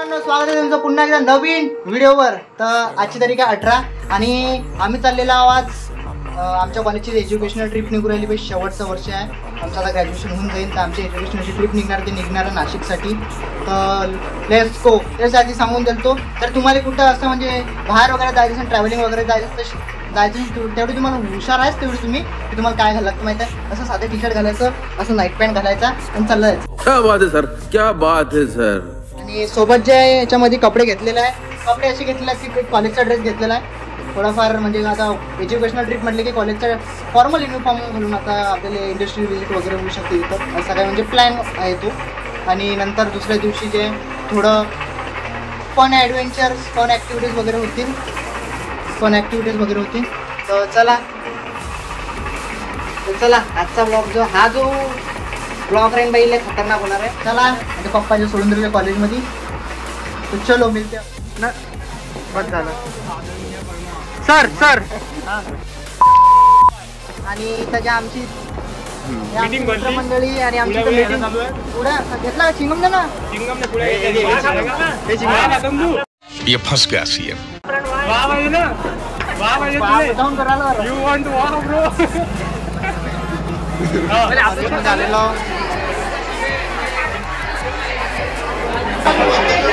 मित्रांनो, स्वागत आहे तुमचं पुन्हा एकदा नवीन व्हिडिओवर. तर आजची तारीख आहे 18 आणि आम्ही चाललेलो आहोत आमच्या कॉलेजची एज्युकेशनल ट्रिप निघून राहिली. पाहिजे शेवटचं वर्ष आहे आमचं, आता ग्रॅज्युएशन होऊन जाईल. तर आमची एज्युकेशनची ट्रिप निघणार आहे नाशिकसाठी. तर लेट्स गो. त्यासाठी सांगून देतो, तर तुम्हाला कुठं असं म्हणजे बाहेर वगैरे जायचं असेल, ट्रॅव्हलिंग वगैरे जायचं तेवढी तुम्हाला हुशार आहेच तेवढी तुम्ही की तुम्हाला काय घालायचं माहिती आहे. असं साधं टी शर्ट घालायचं, असं नाईट पॅन्ट घालायचा आणि चाललं जायचं. क्या बात है सर, क्या बात है सर. आणि सोबत जे आहे याच्यामध्ये कपडे घेतलेले आहे, कपडे असे घेतलेले आहेत की कॉलेजचा ड्रेस घेतलेला आहे थोडाफार. म्हणजे आता एज्युकेशनल ट्रिप म्हटले की कॉलेजचा फॉर्मल युनिफॉर्म घालून आता आपल्याला इंडस्ट्रियल व्हिजिट वगैरे होऊ शकते इथं, असा काय म्हणजे प्लॅन आहे तो. आणि नंतर दुसऱ्या दिवशी जे थोडं फन ॲडव्हेंचर्स, फन ॲक्टिव्हिटीज वगैरे होतील. तर चला आजचा ब्लॉग जो ब्लॉग राहील बाईले खतरनाक होणार आहे. चला म्हणजे पप्पाच्या सोडून दिलेल्या कॉलेजमध्ये. तर चलो मिळते ना. बस झालं सर. आणि त्याच्या आमची मंडळी आणि आमची मीटिंग पुढे घेतला. चिंगम दे ना. ये फंस गया सीएम.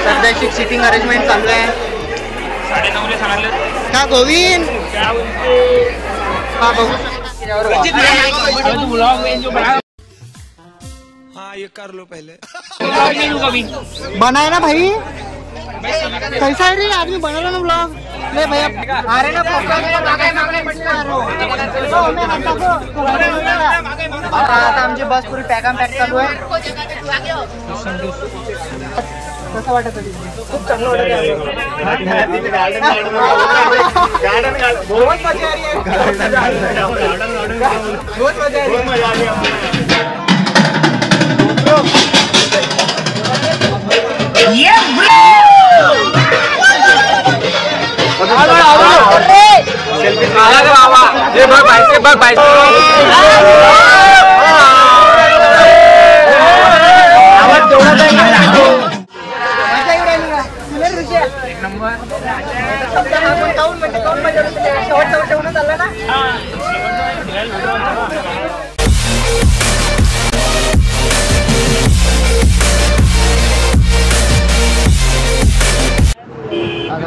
सध्या सिटिंग अरेंजमेंट चालू आहे. 9:30 सांगितलं का गोविंद हाँ ये कर लो पहले. बनाए ना भाई. कैसा है रे आदमी बनाना ना ब्लॉग. ले भैया अरे ना आता आमची बस पुरी पॅक चालू आहे. कसं वाटत खूप चांगलं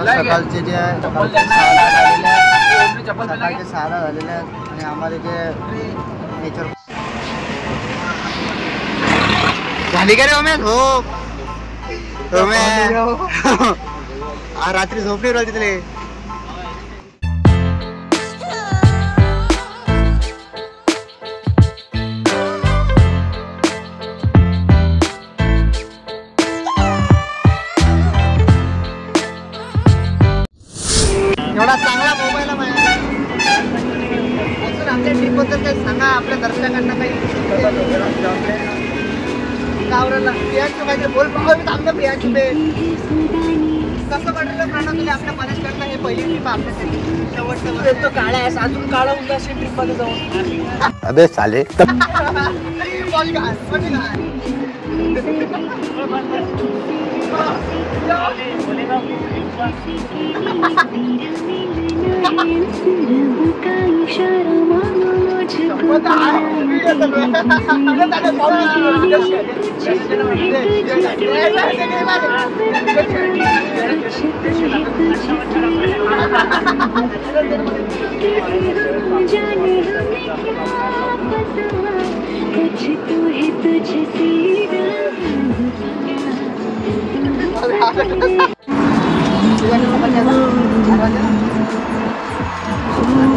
सकाळचे जे सकाळचे 6 झालेले आहेत आणि आम्हाला जे नेचर झाली का रे ओमेन. हो रात्री झोपली राहिली तिथले. एवढा चांगला मोबाईल आहे. अजून आपल्या ट्रिपबद्दल काही सांगा, आपल्या दर्शकांना काही गावराला प्रियांशू काहीतरी बोल. थांबलं प्रियांशू कसं वाटलं प्रणव तुला आपल्या कॉलेजकडनं हे पहिली ट्रिप आपल्यासाठी शेवटचं तो काळा आहे अजून काळा होऊन असेल ट्रिपमध्ये जाऊन. अबे साले.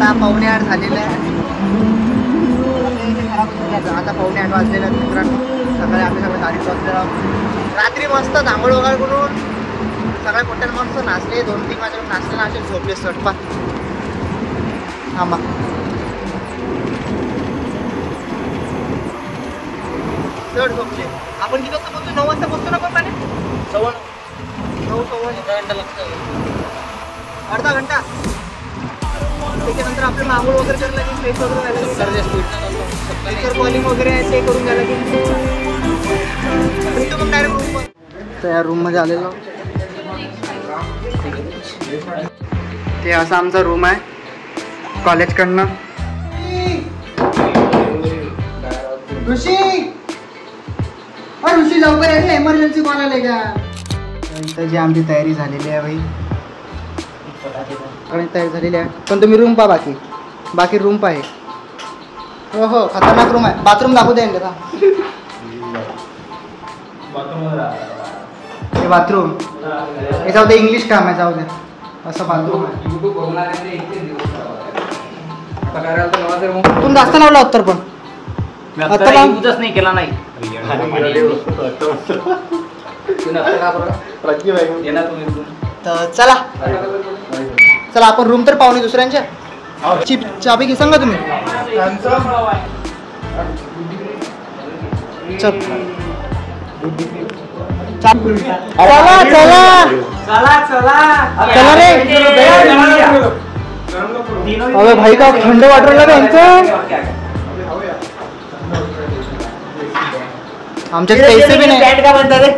आता 9:45 झालेलं आहे. आता 9:45 वाजलेलं आहे मित्रांनो. सकाळी आम्ही सगळं गाडीत बसलेलो आहोत. रात्री मस्त धांगड वगैरे करून सगळ्या पोट्याला मस्त नाचले. 2-3 वाजता नाचले ना असे झोपले सटपा. आम्हा चढ झोपले. आपण किती वाजता पोहोचतो? 9 वाजता पोहोचतो ना पण पाणी. 9:15 घंटा लागतो. अर्धा घंटा. त्याच्यानंतर आपल्याला आंघोळ वगैरे करायला लागेल, फ्रेश वगैरे करायला लागेल, कॉलिंग वगैरे आहे ते करून घ्यायला लागेल. मग डायरेक्ट रूम. तर या रूममध्ये आलेलो ते असा आमचा रूम आहे कॉलेजकडनं. ऋषी ऋषी लवकर आहे, एमर्जन्सी कॉल आले का? इथं जी आमची तयारी झालेली आहे भाई, तयारी झालेली आहे. पण तुम्ही रूम पहा, बाकी रूम पाहे. हो हो, खतरनाक रूम आहे. बाथरूम दाखवू द्या का? हे बाथरूम हे जाऊ दे, इंग्लिश काम आहे, जाऊ दे. असं बाथरूम आहे. तुम्ही जास्त लावला उत्तर पण आता युजच नाही केला नाही. तर चला आपण रूम तर पाहुणे दुसऱ्यांच्या. चाबी घे सांगा तुम्ही. चला रे. अबे भाई का थंड वाटर लगा यांचं. आमच्या पैसे भी नहीं. पेट का बनता है,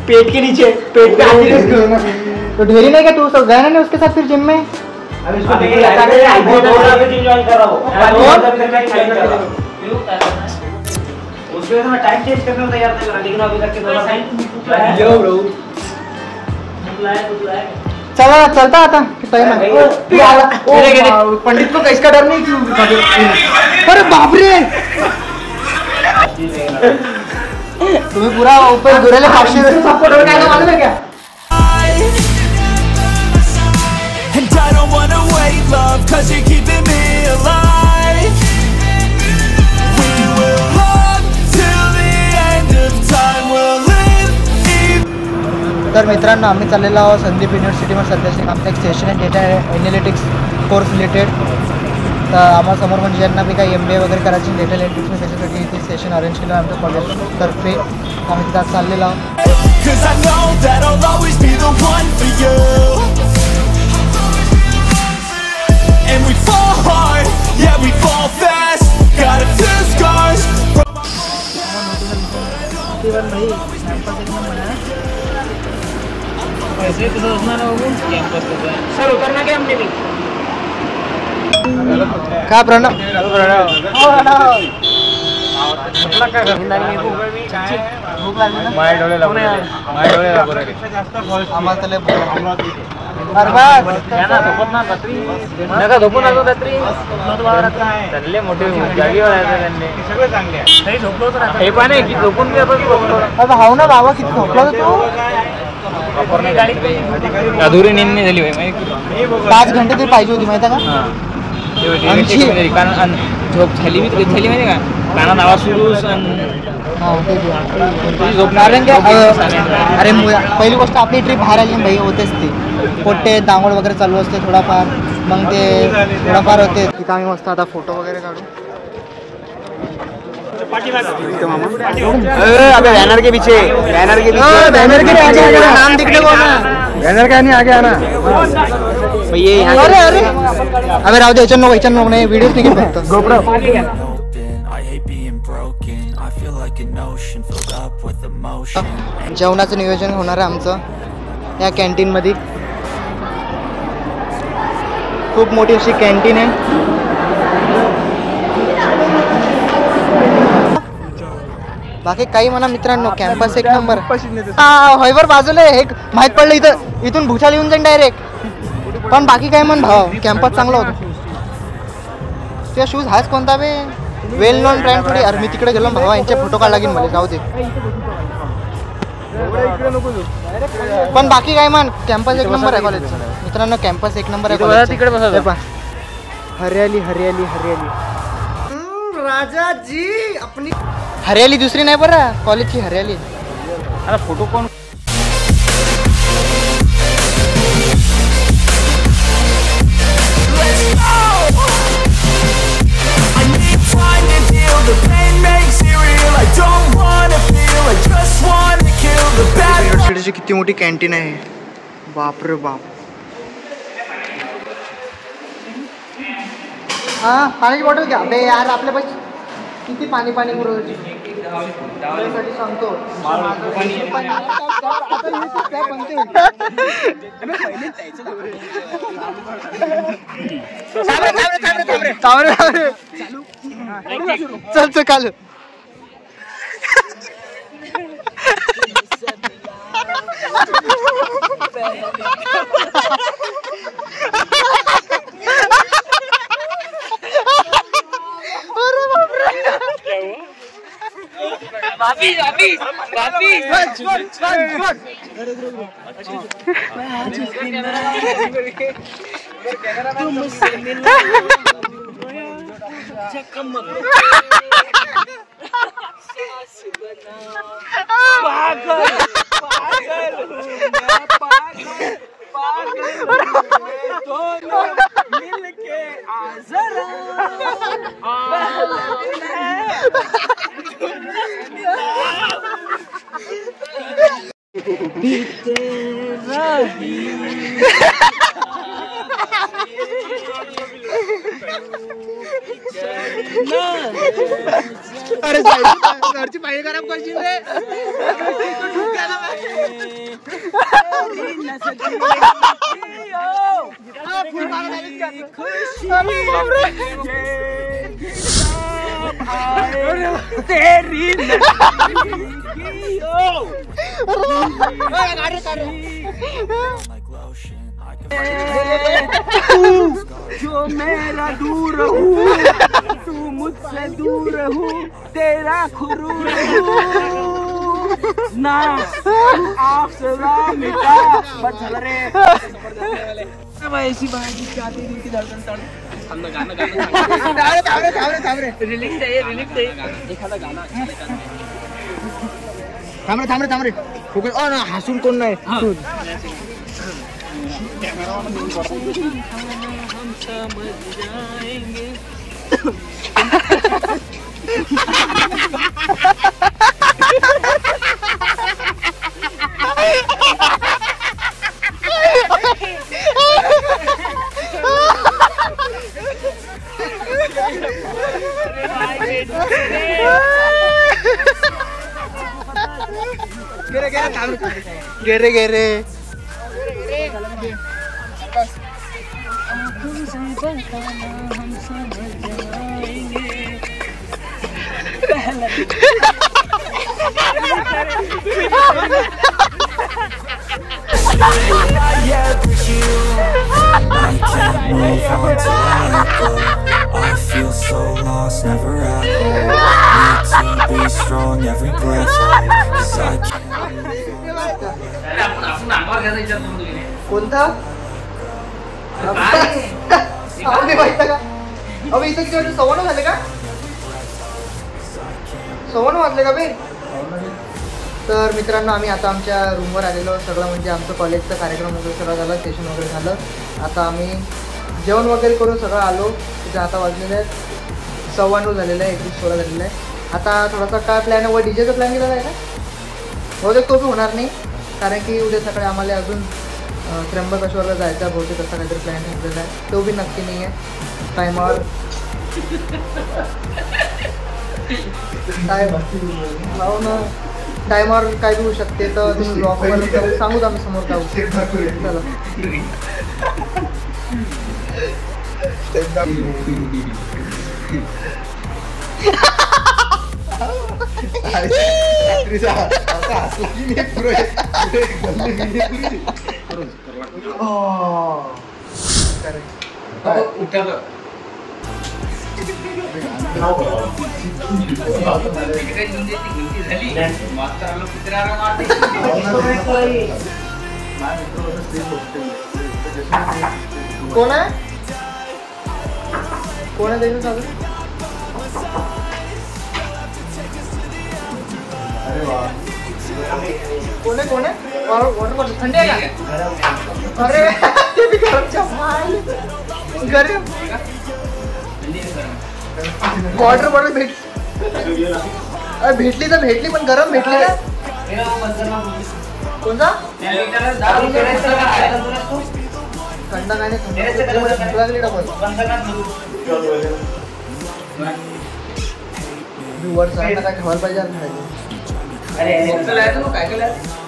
पेट के नीचे, पेट तो ढेरी नहीं क्या तू? सब गया ना उसके साथ फिर जिम में? टाइम चेंज करने में तैयार नहीं, लेकिन अभी तक चला चलता आता टाइम है. पंडित को कैसे डर नहीं क्यों? अरे बापरे, तुम्ही पुरा ऊपर गुरेले 500 सपोर्ट काय मालूम है क्या? And I don't wanna wait, love, 'cause you're keeping me alive. We will love till the end of time. We'll live. तर मित्रांनो, आम्ही चाललेलो आहोत संदीप युनिव्हर्सिटीमध्ये. सध्याचे आमचं एक सेशन आहे डेटा एनालिटिक्स कोर्स रिलेटेड. तर आम्हाला समोर म्हणजे ज्यांना बी काही MBA वगैरे करायची डेटा एनालिटिक्स, त्याच्यासाठी इथे सेशन अरेंज केलं आमच्या कॉलेजतर्फे. आम्ही तिथं चाललेलो आहोत. 'Cause I know that I'll always be the one for you. And we fall hard, yeah we fall fast. Got a few scars. Sir उतरना क्या हमने भी. का प्रणव? आम्हाला तर लय नका झोपून आलो रात्री. चालले मोठे जागेवर आहे त्यांनी झोपलो होतो. हे पण आहे की झोपून बी आपण आता हाव ना बाबा, किती झोपला तू? अधुरी नींद नाही झाली माहिती. 5 घंटे तरी पाहिजे होती माहिती आहे का? कारण झोप झाली मी झाली माहिती का? कानात आवाज सुरू. अरे पहिली गोष्ट, आपली ट्रिप बाहेर आली भाई होतेच ती पोटे दांगोड वगैरे चालू असते थोडाफार, मग ते थोडाफार होते. तिथं आम्ही मस्त आता फोटो वगैरे काढू. बैनर के पीछे, बैनर के पीछे, बैनर के पीछे नाम दिखने को ना. बैनर का नहीं, आगे आना. अरे अरे अबे राहू दे, याच्यानं नको नाही, व्हिडिओ निघेल फक्त. GoPro. I hate being broken. I feel like an ocean filled up with emotion. जेवणाचं नियोजन होणार आहे आमचं या कॅन्टीनमध्ये. खूप मोठी अशी कॅन्टीन आहे. बाकी काही म्हणा मित्रांनो, कॅम्पस एक नंबर. होयवर बाजूला एक माहीत पडलं इथं, इथून भुसाल येऊन जाईन डायरेक्ट. पण बाकी काय म्हण भाव, कॅम्पस चांगला होता. तुझ्या शूज हाच कोणता बे? वेल नोन ब्रँड थोडी. अरे मी तिकडे गेलो भावा, यांचे फोटो काढ लागेल मला, जाऊ दे. पण बाकी काय म्हण, कॅम्पस एक नंबर आहे कॉलेज मित्रांनो. कॅम्पस एक नंबर आहे. तिकडे बसा. हरियाली हरियाली हरियाली. राजा जी अपनी हरियाली दुसरी नाही बरं, कॉलेजची हरियाली. अरे फोटो कोण? युनिव्हर्सिटीची किती मोठी कॅन्टीन आहे, बाप रे बाप. हा पाण्याची बॉटल घ्या बे यार, आपल्या पाशी किती पाणी पाणी मुरवची. त्यासाठी सांगतो चल चल काल अरे घरची पाहिजे खराब करशील रे जो मेरा दूर हूँ तू मुझसे दूर हूँ तेरा खुरूर हूँ ना आसरा मिटा बचल रे ऐसी बात चाहती दिल की धड़कन तड़ हमने गाना रिलिक्स है एखादा गाना थांब रे फोकस ना हसून कोण नाही हम समझ जाएंगे गेरे I feel so lost, never at home. Need to be strong every breath, 'cause I can't. कोणता माहिती का अबे इथं किती वाजले 9:15 झाले का 9:15 वाजले का बे तर मित्रांनो आम्ही आता आमच्या रूमवर आलेलो सगळं म्हणजे आमचं कॉलेजचा कार्यक्रम वगैरे सगळं झालं सेशन वगैरे झालं आता आम्ही जेवण वगैरे करून सगळं आलो तिथे आता वाजलेलं आहे 9:15 झालेलं आहे 21:16 झालेलं आहे आता थोडासा काय प्लॅन आहे व डीजेचा प्लॅन केलेला आहे का बहुतेक तो बी होणार नाही कारण की उद्या सकाळी आम्हाला अजून त्र्यंबकेश्वरला जायचा बहुतेक असा काहीतरी प्लॅन ठरलेला आहे तो बी नक्की नाही आहे टायमावर काय भाऊ ना टायमावर काय बी होऊ शकते तर तुम्ही ब्लॉगवर सांगूच आम्ही समोर काय चला कोण आहे कोण आहे त्याचं चालू कोण आहे वॉटर बॉटल थंडी आहे का अरे ते बी गरमच्या गरम वॉटर बॉटल भेटली तर भेटली पण गरम भेटली का कोणता थंड गाणे थंड लागली डबल अभि वर सरांना काय ठेवायला पाहिजे आता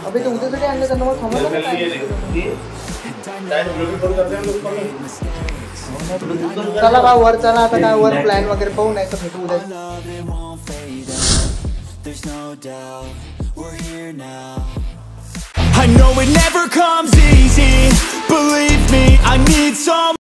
अभि ते उद्यासाठी आणलं त्यांना मग थांबायला चला बा वर चला आता काय वर प्लॅन वगैरे पाहू नाही तर भेटू उद्या There's no doubt we're here now. I know it never comes easy. Believe me, I need some